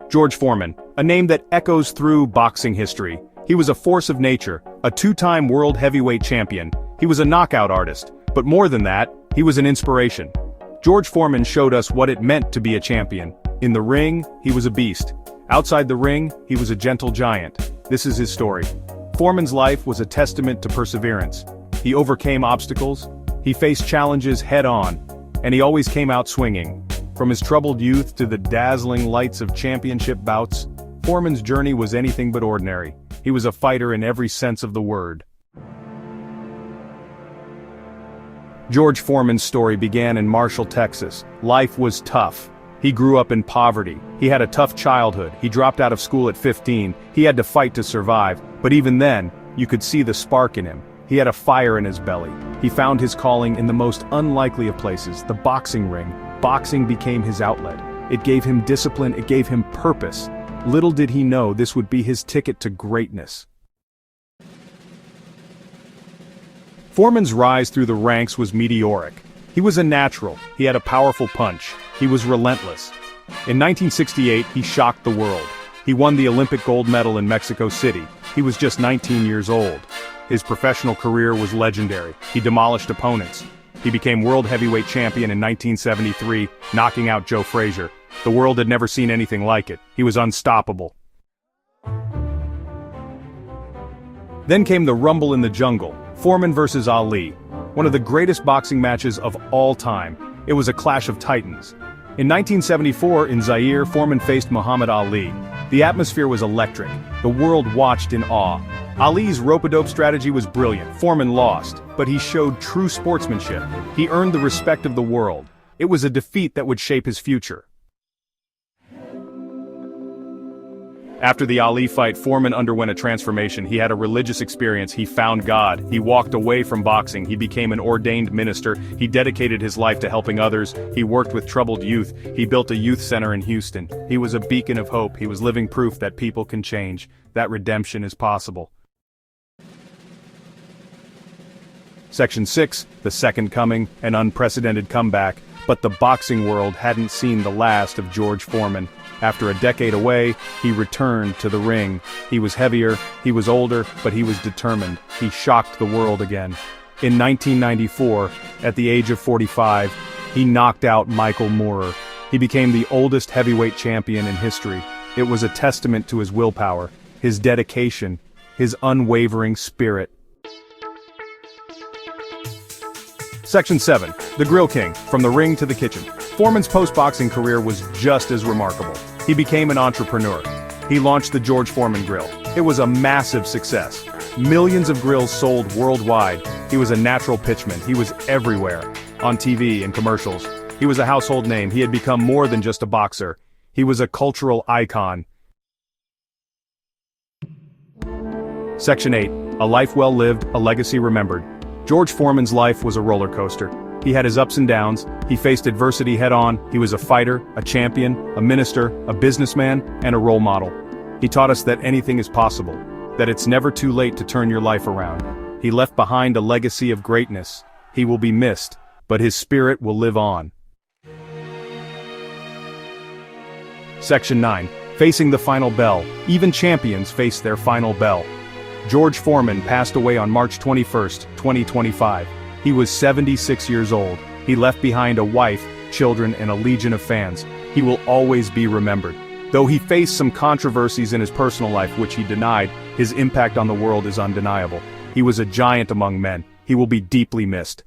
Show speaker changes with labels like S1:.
S1: George Foreman, a name that echoes through boxing history. He was a force of nature, a two-time world heavyweight champion. He was a knockout artist, but more than that, he was an inspiration. George Foreman showed us what it meant to be a champion. In the ring, he was a beast. Outside the ring, he was a gentle giant. This is his story. Foreman's life was a testament to perseverance. He overcame obstacles, he faced challenges head-on, and he always came out swinging. From his troubled youth to the dazzling lights of championship bouts, Foreman's journey was anything but ordinary. He was a fighter in every sense of the word. George Foreman's story began in Marshall, Texas. Life was tough. He grew up in poverty. He had a tough childhood. He dropped out of school at 15. He had to fight to survive. But even then, you could see the spark in him. He had a fire in his belly. He found his calling in the most unlikely of places, the boxing ring. Boxing became his outlet. It gave him discipline, it gave him purpose. Little did he know this would be his ticket to greatness. Foreman's rise through the ranks was meteoric. He was a natural, he had a powerful punch, he was relentless. In 1968, he shocked the world. He won the Olympic gold medal in Mexico City. He was just 19 years old. His professional career was legendary. He demolished opponents. He became world heavyweight champion in 1973, knocking out Joe Frazier. The world had never seen anything like it. He was unstoppable. Then came the Rumble in the Jungle, Foreman versus Ali, one of the greatest boxing matches of all time. It was a clash of titans. In 1974, in Zaire, Foreman faced Muhammad Ali. The atmosphere was electric. The world watched in awe. Ali's rope-a-dope strategy was brilliant. Foreman lost, but he showed true sportsmanship. He earned the respect of the world. It was a defeat that would shape his future. After the Ali fight, Foreman underwent a transformation. He had a religious experience. He found God. He walked away from boxing. He became an ordained minister. He dedicated his life to helping others. He worked with troubled youth. He built a youth center in Houston. He was a beacon of hope. He was living proof that people can change, that redemption is possible. Section 6, The Second Coming, an unprecedented comeback. But the boxing world hadn't seen the last of George Foreman. After a decade away, he returned to the ring. He was heavier, he was older, but he was determined. He shocked the world again. In 1994, at the age of 45, he knocked out Michael Moorer. He became the oldest heavyweight champion in history. It was a testament to his willpower, his dedication, his unwavering spirit. Section 7, The Grill King, from the ring to the kitchen. Foreman's post-boxing career was just as remarkable. He became an entrepreneur. He launched the George Foreman Grill. It was a massive success. Millions of grills sold worldwide. He was a natural pitchman. He was everywhere, on TV and commercials. He was a household name. He had become more than just a boxer. He was a cultural icon. Section 8, A Life Well Lived, a Legacy Remembered. George Foreman's life was a roller coaster. He had his ups and downs. He faced adversity head-on. He was a fighter, a champion, a minister, a businessman, and a role model. He taught us that anything is possible, that it's never too late to turn your life around. He left behind a legacy of greatness. He will be missed, but his spirit will live on. Section 9, Facing the Final Bell. Even champions face their final bell. George Foreman passed away on March 21, 2025. He was 76 years old. He left behind a wife, children, and a legion of fans. He will always be remembered. Though he faced some controversies in his personal life which he denied, his impact on the world is undeniable. He was a giant among men. He will be deeply missed.